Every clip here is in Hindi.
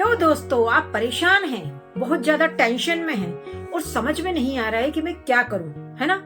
हेलो दोस्तों, आप परेशान हैं, बहुत ज्यादा टेंशन में हैं और समझ में नहीं आ रहा है कि मैं क्या करूं, है ना।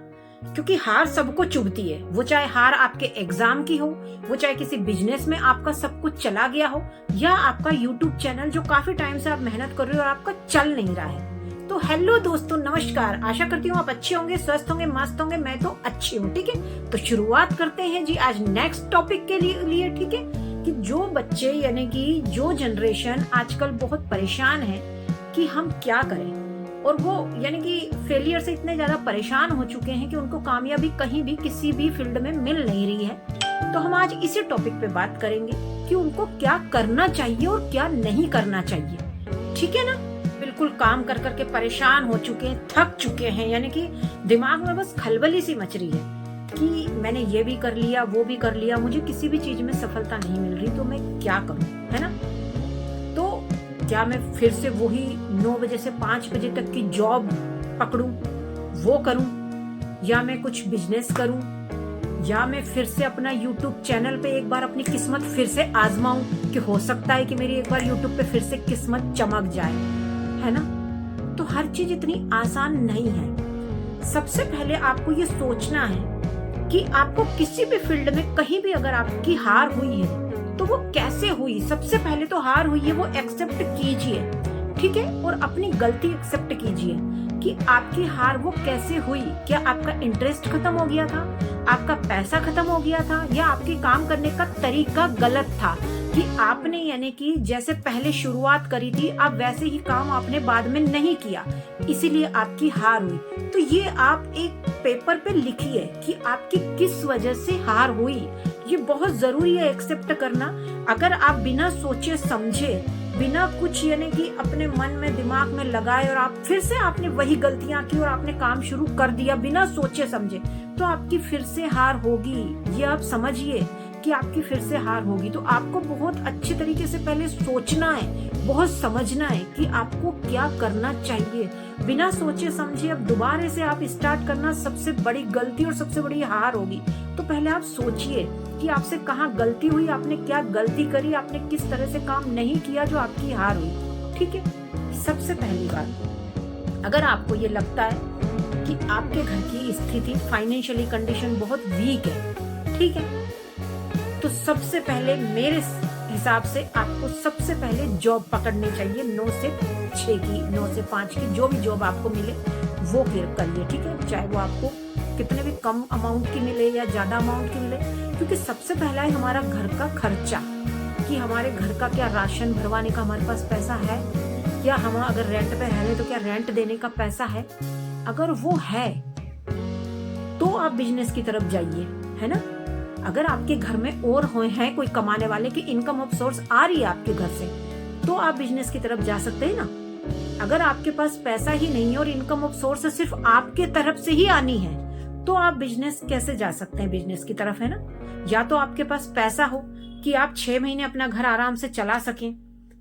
क्योंकि हार सबको चुभती है, वो चाहे हार आपके एग्जाम की हो, वो चाहे किसी बिजनेस में आपका सब कुछ चला गया हो, या आपका यूट्यूब चैनल जो काफी टाइम से आप मेहनत कर रहे हो और आपका चल नहीं रहा है। तो हेलो दोस्तों, नमस्कार। आशा करती हूँ आप अच्छे होंगे, स्वस्थ होंगे, मस्त होंगे। मैं तो अच्छी हूँ, ठीक है। तो शुरुआत करते हैं जी आज नेक्स्ट टॉपिक के लिए, ठीक है। कि जो बच्चे यानी कि जो जनरेशन आजकल बहुत परेशान है कि हम क्या करें, और वो यानी कि फेलियर से इतने ज्यादा परेशान हो चुके हैं कि उनको कामयाबी कहीं भी किसी भी फील्ड में मिल नहीं रही है। तो हम आज इसी टॉपिक पे बात करेंगे कि उनको क्या करना चाहिए और क्या नहीं करना चाहिए, ठीक है ना। बिल्कुल काम कर करके परेशान हो चुके हैं, थक चुके हैं, यानी कि दिमाग में बस खलबली सी मच रही है कि मैंने ये भी कर लिया, वो भी कर लिया, मुझे किसी भी चीज में सफलता नहीं मिल रही, तो मैं क्या करूं, है ना। तो क्या मैं फिर से वही 9 बजे से 5 बजे तक की जॉब पकड़ूं, वो करूं, या मैं कुछ बिजनेस करूं, या मैं फिर से अपना यूट्यूब चैनल पे एक बार अपनी किस्मत फिर से आजमाऊं कि हो सकता है कि मेरी एक बार यूट्यूब पे फिर से किस्मत चमक जाए, है ना। तो हर चीज इतनी आसान नहीं है। सबसे पहले आपको ये सोचना है कि आपको किसी भी फील्ड में कहीं भी अगर आपकी हार हुई है तो वो कैसे हुई। सबसे पहले तो हार हुई है वो एक्सेप्ट कीजिए, ठीक है, और अपनी गलती एक्सेप्ट कीजिए कि आपकी हार वो कैसे हुई। क्या आपका इंटरेस्ट खत्म हो गया था, आपका पैसा खत्म हो गया था, या आपके काम करने का तरीका गलत था कि आपने यानी कि जैसे पहले शुरुआत करी थी आप वैसे ही काम आपने बाद में नहीं किया, इसीलिए आपकी हार हुई। तो ये आप एक पेपर पे लिखिए कि आपकी किस वजह से हार हुई। ये बहुत जरूरी है एक्सेप्ट करना। अगर आप बिना सोचे समझे, बिना कुछ यानी कि अपने मन में दिमाग में लगाए और आप फिर से आपने वही गलतियां की और आपने काम शुरू कर दिया बिना सोचे समझे, तो आपकी फिर से हार होगी। ये आप समझिए कि आपकी फिर से हार होगी। तो आपको बहुत अच्छे तरीके से पहले सोचना है, बहुत समझना है कि आपको क्या करना चाहिए। बिना सोचे समझे अब दोबारा से आप स्टार्ट करना सबसे बड़ी गलती और सबसे बड़ी हार होगी। तो पहले आप सोचिए कि आपसे कहाँ गलती हुई, आपने क्या गलती करी, आपने किस तरह से काम नहीं किया जो आपकी हार हुई, ठीक है। सबसे पहली बात, अगर आपको ये लगता है कि आपके घर की स्थिति फाइनेंशियली कंडीशन बहुत वीक है, ठीक है, तो सबसे पहले मेरे हिसाब से आपको सबसे पहले जॉब पकड़नी चाहिए। 9 से 6 की, 9 से 5 की, जो भी जॉब आपको मिले वो करिए, ठीक है। चाहे वो आपको कितने भी कम अमाउंट की मिले या ज्यादा अमाउंट की मिले, क्योंकि सबसे पहला है हमारा घर का खर्चा, कि हमारे घर का क्या राशन भरवाने का हमारे पास पैसा है, या हम अगर रेंट पे रह रहे तो क्या रेंट देने का पैसा है। अगर वो है तो आप बिजनेस की तरफ जाइए, है ना। अगर आपके घर में और हैं कोई कमाने वाले की इनकम ऑफ सोर्स आ रही है आपके घर से, तो आप बिजनेस की तरफ जा सकते हैं ना। अगर आपके पास पैसा ही नहीं है और इनकम ऑफ सोर्स सिर्फ आपके तरफ से ही आनी है, तो आप बिजनेस कैसे जा सकते हैं बिजनेस की तरफ, है ना। या तो आपके पास पैसा हो कि आप 6 महीने अपना घर आराम से चला सकें,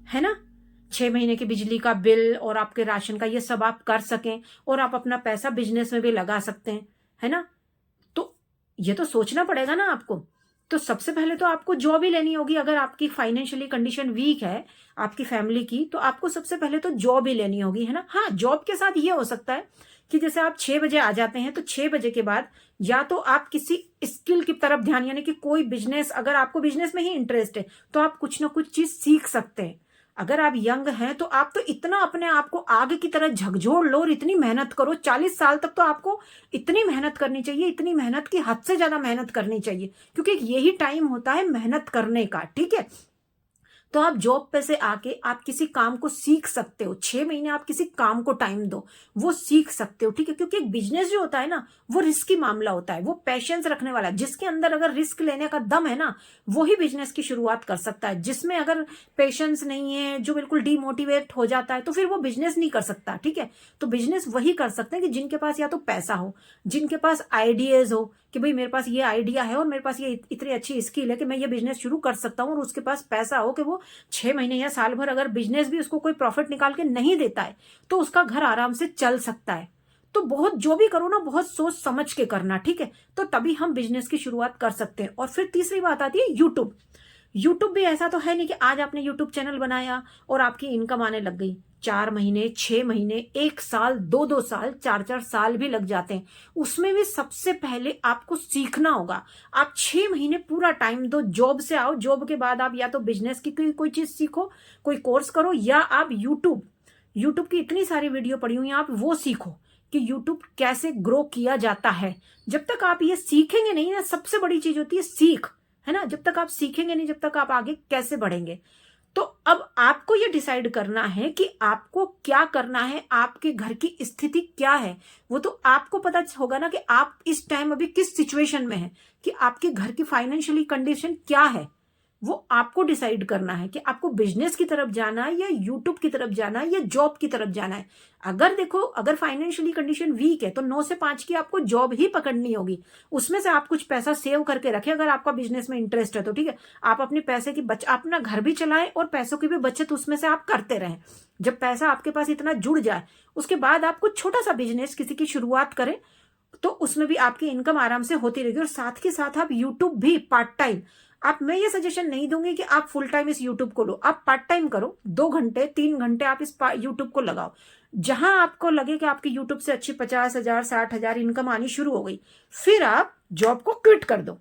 है ना। 6 महीने की बिजली का बिल और आपके राशन का ये सब आप कर सकें और आप अपना पैसा बिजनेस में भी लगा सकते हैं, है ना। तो ये तो सोचना पड़ेगा ना आपको। तो सबसे पहले तो आपको जॉब ही लेनी होगी। अगर आपकी फाइनेंशियली कंडीशन वीक है आपकी फैमिली की, तो आपको सबसे पहले तो जॉब ही लेनी होगी, है ना। हाँ, जॉब के साथ ये हो सकता है कि जैसे आप 6 बजे आ जाते हैं तो 6 बजे के बाद या तो आप किसी स्किल की तरफ ध्यान, यानी कि कोई बिजनेस, अगर आपको बिजनेस में ही इंटरेस्ट है तो आप कुछ ना कुछ चीज सीख सकते हैं। अगर आप यंग हैं तो आप तो इतना अपने आप को आगे की तरह झकझोर लो और इतनी मेहनत करो। 40 साल तक तो आपको इतनी मेहनत करनी चाहिए, इतनी मेहनत की हद से ज्यादा मेहनत करनी चाहिए, क्योंकि यही टाइम होता है मेहनत करने का, ठीक है। तो आप जॉब पे से आके आप किसी काम को सीख सकते हो। 6 महीने आप किसी काम को टाइम दो, वो सीख सकते हो, ठीक है। क्योंकि एक बिजनेस जो होता है ना, वो रिस्की मामला होता है, वो पेशेंस रखने वाला, जिसके अंदर अगर रिस्क लेने का दम है ना, वो ही बिजनेस की शुरुआत कर सकता है। जिसमें अगर पेशेंस नहीं है, जो बिल्कुल डिमोटिवेट हो जाता है, तो फिर वो बिजनेस नहीं कर सकता, ठीक है। तो बिजनेस वही कर सकते हैं कि जिनके पास या तो पैसा हो, जिनके पास आइडियाज हो कि भाई मेरे पास ये आइडिया है और मेरे पास ये इतनी अच्छी स्किल है कि मैं ये बिजनेस शुरू कर सकता हूँ, और उसके पास पैसा हो कि वो 6 महीने या साल भर अगर बिजनेस भी उसको कोई प्रॉफिट निकाल के नहीं देता है तो उसका घर आराम से चल सकता है। तो बहुत जो भी करो ना, बहुत सोच समझ के करना, ठीक है। तो तभी हम बिजनेस की शुरुआत कर सकते हैं। और फिर तीसरी बात आती है यूट्यूब। यूट्यूब भी ऐसा तो है नहीं कि आज आपने यूट्यूब चैनल बनाया और आपकी इनकम आने लग गई। 4 महीने, 6 महीने, 1 साल, 2-2 साल, 4-4 साल भी लग जाते हैं। उसमें भी सबसे पहले आपको सीखना होगा। आप 6 महीने पूरा टाइम दो, जॉब से आओ, जॉब के बाद आप या तो बिजनेस की कोई चीज सीखो, कोई कोर्स करो, या आप यूट्यूब की इतनी सारी वीडियो पड़ी हुई हैं, आप वो सीखो कि यूट्यूब कैसे ग्रो किया जाता है। जब तक आप ये सीखेंगे नहीं ना, सबसे बड़ी चीज होती है सीख, है ना। जब तक आप सीखेंगे नहीं, जब तक आप आगे कैसे बढ़ेंगे। तो अब आपको ये डिसाइड करना है कि आपको क्या करना है, आपके घर की स्थिति क्या है। वो तो आपको पता होगा ना कि आप इस टाइम अभी किस सिचुएशन में है, कि आपके घर की फाइनेंशियली कंडीशन क्या है। वो आपको डिसाइड करना है कि आपको बिजनेस की तरफ जाना है, या यूट्यूब की तरफ जाना है, या जॉब की तरफ जाना है। अगर देखो, अगर फाइनेंशियली कंडीशन वीक है तो 9 से 5 की आपको जॉब ही पकड़नी होगी। उसमें से आप कुछ पैसा सेव करके रखें, अगर आपका बिजनेस में इंटरेस्ट है तो ठीक है। आप अपने पैसे की अपना घर भी चलाएं और पैसों की भी बचत उसमें से आप करते रहें। जब पैसा आपके पास इतना जुड़ जाए, उसके बाद आप कुछ छोटा सा बिजनेस किसी की शुरुआत करें, तो उसमें भी आपकी इनकम आराम से होती रहेगी। और साथ के साथ आप यूट्यूब भी पार्ट टाइम, मैं ये सजेशन नहीं दूंगी कि आप फुल टाइम इस यूट्यूब को लो। आप पार्ट टाइम करो, 2 घंटे 3 घंटे आप इस यूट्यूब को लगाओ। जहां आपको लगे कि आपकी यूट्यूब से अच्छी 50,000 60,000 इनकम आनी शुरू हो गई, फिर आप जॉब को क्विट कर दो।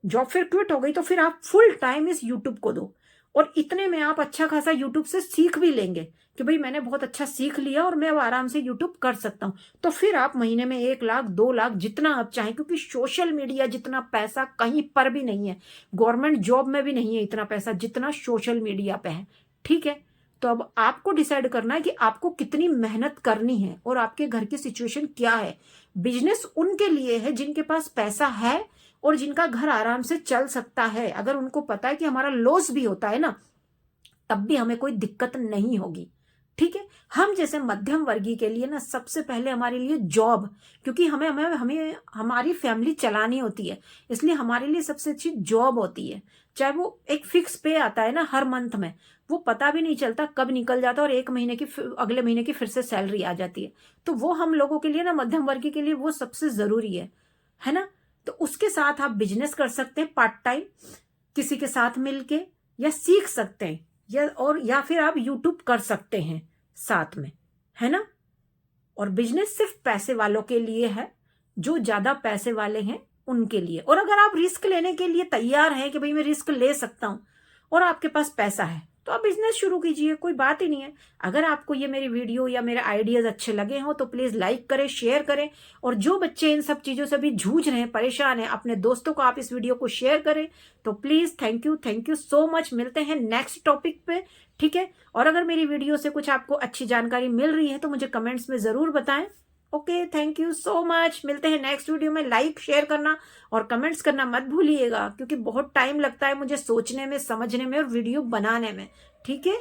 जॉब फिर क्विट हो गई तो फिर आप फुल टाइम इस यूट्यूब को दो। और इतने में आप अच्छा खासा यूट्यूब से सीख भी लेंगे कि भाई मैंने बहुत अच्छा सीख लिया और मैं अब आराम से यूट्यूब कर सकता हूं। तो फिर आप महीने में 1 लाख 2 लाख जितना आप चाहें, क्योंकि सोशल मीडिया जितना पैसा कहीं पर भी नहीं है, गवर्नमेंट जॉब में भी नहीं है इतना पैसा जितना सोशल मीडिया पे है। ठीक है, तो अब आपको डिसाइड करना है कि आपको कितनी मेहनत करनी है और आपके घर की सिचुएशन क्या है। बिजनेस उनके लिए है जिनके पास पैसा है और जिनका घर आराम से चल सकता है। अगर उनको पता है कि हमारा लॉस भी होता है ना, तब भी हमें कोई दिक्कत नहीं होगी। ठीक है, हम जैसे मध्यम वर्गीय के लिए ना सबसे पहले हमारे लिए जॉब, क्योंकि हमें हमें हमें हमारी फैमिली चलानी होती है, इसलिए हमारे लिए सबसे अच्छी जॉब होती है। चाहे वो एक फिक्स पे आता है ना हर मंथ में, वो पता भी नहीं चलता कब निकल जाता और एक महीने की अगले महीने की फिर से सैलरी आ जाती है। तो वो हम लोगों के लिए ना, मध्यम वर्गीय के लिए वो सबसे जरूरी है ना। तो उसके साथ आप बिजनेस कर सकते हैं पार्ट टाइम, किसी के साथ मिलके, या सीख सकते हैं, या फिर आप यूट्यूब कर सकते हैं साथ में, है ना। और बिजनेस सिर्फ पैसे वालों के लिए है, जो ज्यादा पैसे वाले हैं उनके लिए। और अगर आप रिस्क लेने के लिए तैयार हैं कि भाई मैं रिस्क ले सकता हूं और आपके पास पैसा है, तो आप बिजनेस शुरू कीजिए, कोई बात ही नहीं है। अगर आपको ये मेरी वीडियो या मेरे आइडियाज अच्छे लगे हो तो प्लीज लाइक करें, शेयर करें। और जो बच्चे इन सब चीजों से भी जूझ रहे हैं, परेशान हैं, अपने दोस्तों को आप इस वीडियो को शेयर करें। तो please thank you so much. मिलते हैं नेक्स्ट टॉपिक पे, ठीक है। और अगर मेरी वीडियो से कुछ आपको अच्छी जानकारी मिल रही है तो मुझे कमेंट्स में जरूर बताएं। Okay, thank you so much. मिलते हैं नेक्स्ट वीडियो में। लाइक शेयर करना और कमेंट्स करना मत भूलिएगा, क्योंकि बहुत टाइम लगता है मुझे सोचने में, समझने में और वीडियो बनाने में। ठीक है।